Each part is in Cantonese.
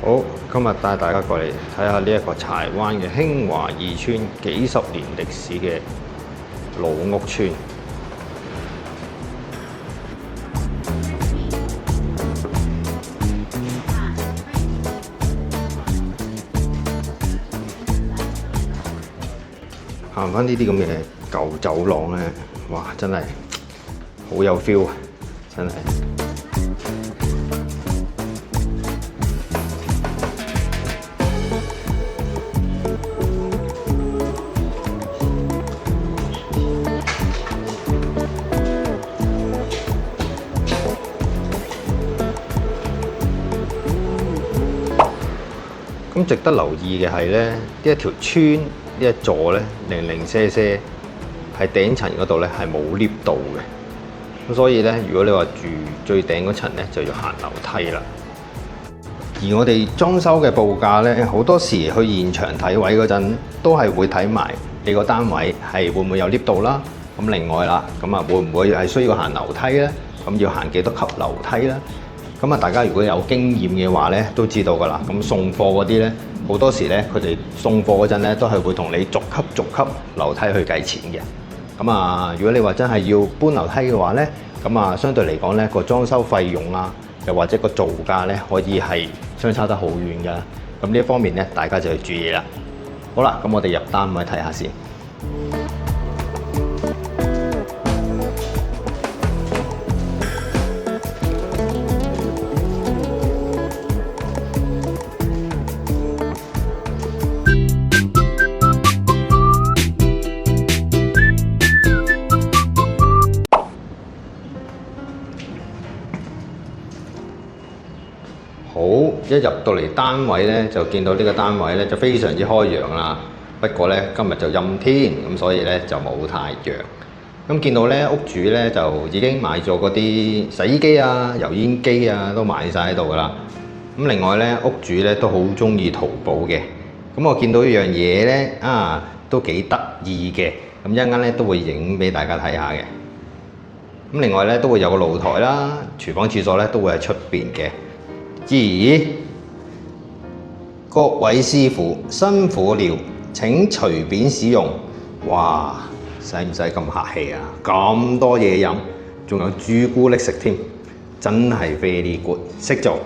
好，今日帶大家過嚟睇下呢一個柴灣嘅興華二村幾十年歷史嘅老屋村。行返呢啲咁嘅舊走廊咧，哇！真係好有 feel 啊，真係。咁值得留意嘅係咧，呢一條村呢一座咧，零零舍舍喺頂層嗰度咧係冇 lift 到嘅。咁所以咧，如果你話住最頂嗰層咧，就要行樓梯啦。而我哋裝修嘅報價咧，好多時去現場睇位嗰陣，都係會睇埋你個單位係會唔會有 lift 到啦。咁另外啦，咁啊會唔會係需要行樓梯咧？咁要行幾多級樓梯咧？咁啊，大家如果有經驗嘅話咧，都知道㗎啦。咁送貨嗰啲咧，好多時咧，佢哋送貨嗰陣咧，都係會同你逐級樓梯去計錢嘅。咁啊，如果你話真係要搬樓梯嘅話咧，咁啊，相對嚟講咧，個裝修費用啊，又或者個造價咧，可以係相差得好遠㗎。咁呢一方面咧，大家就要注意啦。好啦，咁我哋入單位睇下先。好，一入到嚟單位咧，就見到呢個單位咧就非常之開揚啦。不過咧，今日就陰天，咁所以咧就冇太陽。咁見到咧屋主咧就已經買咗嗰啲洗衣機啊、油煙機啊，都買晒喺度噶啦。咁另外咧，屋主咧都好中意淘寶嘅。咁我見到一樣嘢咧都幾得意嘅。咁一陣間咧都會影俾大家睇下嘅。咁另外咧都會有個露台啦，廚房廁所咧都會喺出邊嘅。咦，各位師傅辛苦了，請隨便使用。哇，使唔使咁客氣啊？咁多嘢飲，仲有朱古力食添，真係 very good， 識做。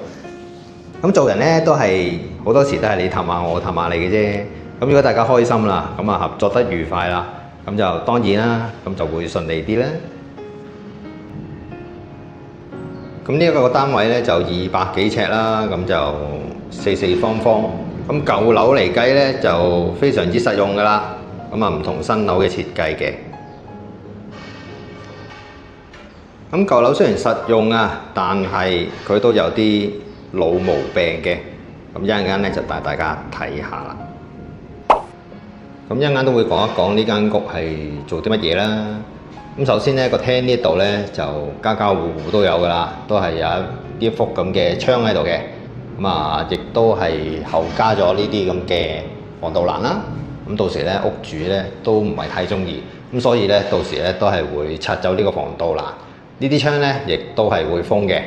咁做人咧都係好多時都係你氹下我，氹下你嘅啫。咁如果大家開心啦，咁啊合作得愉快啦，咁就當然啦，咁就會順利啲啦。咁呢一個單位咧就200幾尺啦，咁就四四方方。咁舊樓嚟計咧就非常之實用噶啦。咁啊唔同新樓嘅設計嘅。咁舊樓雖然實用啊，但係佢都有啲老毛病嘅。咁一陣間咧就帶大家睇下啦。咁一陣間都會講一講呢間屋係做啲乜嘢啦。咁首先咧個廳呢度咧就家家戶戶都有噶啦，都係有一幅咁嘅窗喺度嘅。咁啊，亦都係後加咗呢啲咁嘅防盜欄啦。咁到時咧屋主咧都唔係太中意，咁所以咧到時咧都係會拆走呢個防盜欄。呢啲窗咧亦都係會封嘅。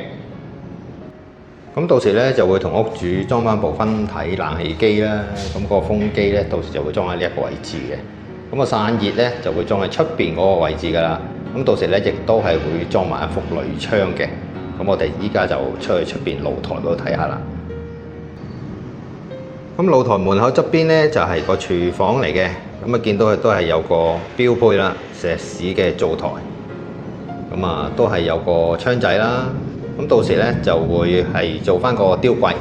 咁到時咧就會同屋主裝翻部分體冷氣機啦。咁個風機咧到時就會裝喺呢一個位置嘅。咁個散熱咧就會裝喺出邊嗰個位置㗎啦。咁到時咧亦都係會裝埋一幅鋁窗嘅。咁我哋依家就出去出邊露台嗰度睇下啦。咁露台門口側邊咧就係個廚房嚟嘅。咁啊見到佢都係有個標配啦，石屎嘅灶台。咁啊都係有個窗仔啦。咁到時咧就會係做翻個雕櫃。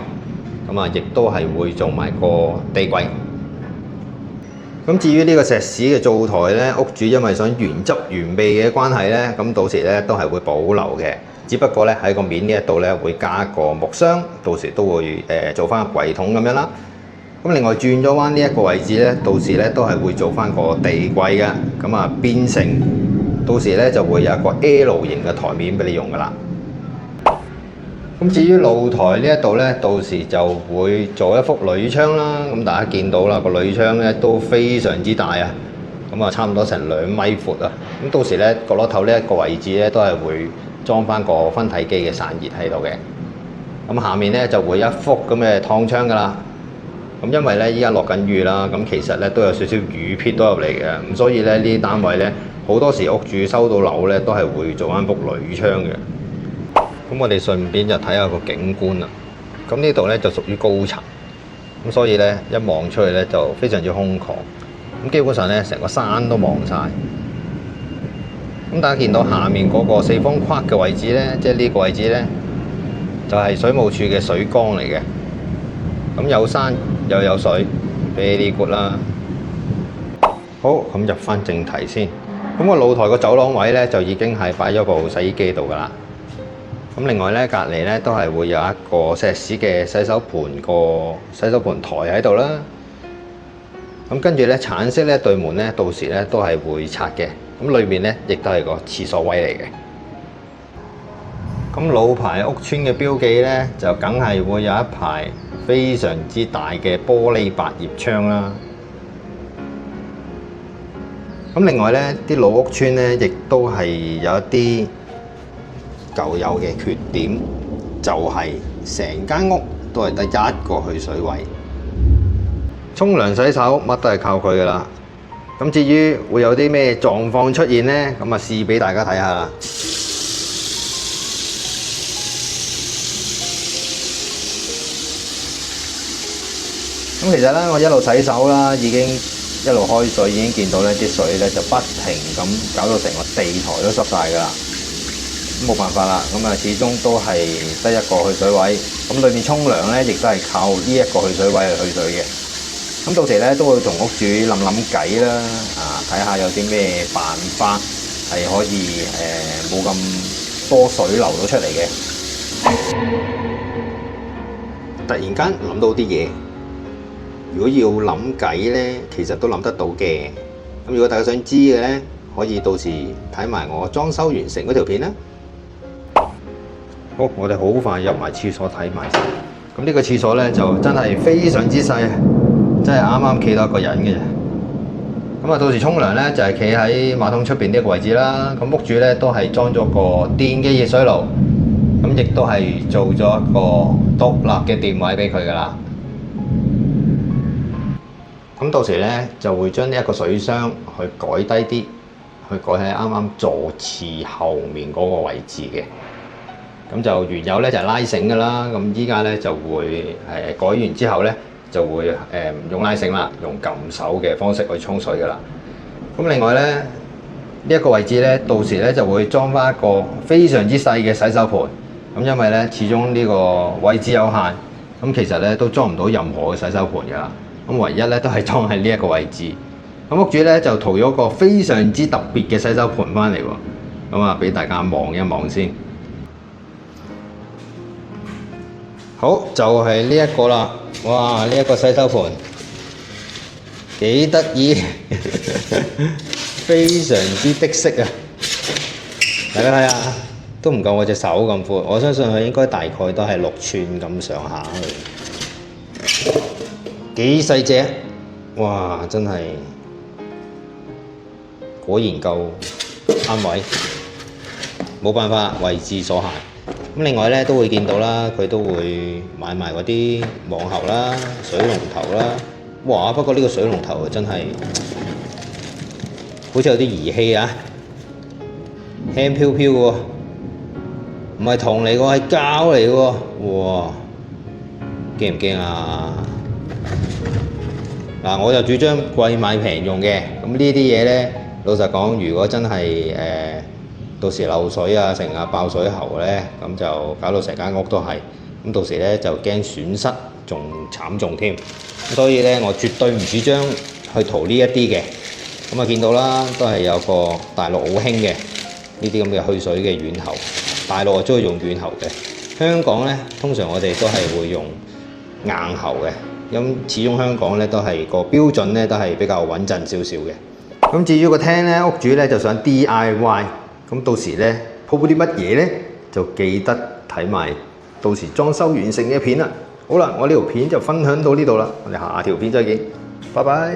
咁啊亦都係會做埋個地櫃。咁至於呢個石屎嘅灶台咧，屋主因為想原汁原味嘅關係咧，咁到時咧都係會保留嘅。只不過咧喺個面呢一度咧會加一個木箱，到時都會做翻個櫃桶咁樣啦。咁另外轉咗彎呢一個位置咧，到時咧都係會做翻個地櫃嘅。咁啊變成到時咧就會有一個 L 型嘅台面俾你用噶啦。咁至於露台呢一度咧，到時就會做一幅鋁窗啦。咁大家見到啦，個鋁窗咧都非常之大啊。咁啊，差唔多成2米闊啊。咁到時咧角落頭呢一個位置咧，都係會裝翻個分體機嘅散熱喺度嘅。咁下面咧就會一幅咁嘅燙窗噶啦。咁因為咧依家落緊雨啦，咁其實咧都有少少雨撇咗入嚟嘅，咁所以咧呢啲單位咧好多時屋主收到樓咧都係會做翻幅鋁窗嘅。咁我哋順便就睇下個景觀啦。咁呢度咧就屬於高層，咁所以咧一望出去咧就非常之空曠。咁基本上咧成個山都望晒。咁大家見到下面嗰個四方框嘅位置咧，即係呢個位置咧就係水務署嘅水缸嚟嘅。咁有山又有水，very good啦。好，咁入翻正題先。咁個露台個走廊位咧就已經係擺咗部洗衣機度噶啦。咁另外咧隔離咧都係會有一個石屎嘅洗手盤台喺度啦。咁跟住咧橙色咧對門咧到時咧都係會拆嘅。咁裏面咧亦都係個廁所位嚟嘅。咁老牌屋邨嘅標記咧就梗係會有一排非常之大嘅玻璃百葉窗啦。咁另外咧，啲老屋邨咧，亦都係有一啲舊有嘅缺點，就係成間屋都係得一個去水位，沖涼洗手乜都係靠佢噶啦。咁至於會有啲咩狀況出現咧，咁啊試俾大家睇下啦。咁其實咧，我一路洗手啦，已經一路開水，已經見到咧啲水咧就不停咁搞到成個地台都濕晒㗎啦。咁冇辦法啦，咁啊始終都係得一個去水位。咁裏面沖涼咧，亦都係靠呢一個去水位去水嘅。咁到時咧都會同屋主諗計啦，睇下有啲咩辦法係可以冇咁多水流到出嚟嘅。突然間諗到啲嘢。如果要諗計咧，其實都諗得到嘅。咁如果大家想知嘅咧，可以到時睇埋我裝修完成嗰條片啦。好，我哋好快入埋廁所睇埋先。咁呢個廁所咧就真係非常之細，真係啱啱企到一個人嘅啫。咁啊，到時沖涼咧就係企喺馬桶出邊呢個位置啦。咁屋主咧都係裝咗個電嘅熱水爐，咁亦都係做咗一個獨立嘅電位俾佢噶啦。咁到時咧就會將呢一個水箱去改低啲，去改喺啱啱座廁後面嗰個位置嘅。咁就原有咧就係拉繩噶啦，咁依家咧就會改完之後咧就會唔用拉繩啦，用撳手嘅方式去沖水噶啦。咁另外咧呢一個位置咧，到時咧就會裝翻一個非常之細嘅洗手盆。咁因為咧始終呢個位置有限，咁其實咧都裝唔到任何嘅洗手盆噶啦。咁唯一咧都係裝喺呢一個位置。咁屋主咧就塗咗個非常之特別嘅洗手盆翻嚟喎。咁啊，俾大家望一望先。好，就係呢一個啦。哇！呢一個洗手盆幾得意，非常之的色啊！大家睇下，都唔夠我隻手咁闊。我相信佢應該大概都係6寸咁上下去。幾細隻，哇！真係果然夠啱位，冇辦法，位置所限。咁另外咧都會見到啦，佢都會買埋嗰啲網喉啦、水龍頭啦。哇！不過呢個水龍頭真係好似有啲兒戲啊，輕飄飄嘅喎，唔係銅嚟嘅喎，係膠嚟嘅喎。哇！驚唔驚啊？嗱，我就主張貴買平用嘅。咁呢啲嘢咧，老實講，如果真係到時漏水啊，成日爆水喉咧，咁就搞到成間屋都係。咁到時咧就驚損失仲慘重添。所以咧，我絕對唔主張去塗呢一啲嘅。咁啊，見到啦，都係有個大陸好興嘅呢啲咁嘅去水嘅軟喉。大陸啊中意用軟喉嘅，香港咧通常我哋都係會用硬喉嘅。咁始終香港咧都係個標準咧都係比較穩陣少少嘅。咁至於個廳咧，屋主咧就想 DIY。咁到時咧鋪啲乜嘢咧，就記得睇埋到時裝修完成嘅片啦。好啦，我呢條片就分享到呢度啦，我哋下條片再見，拜拜。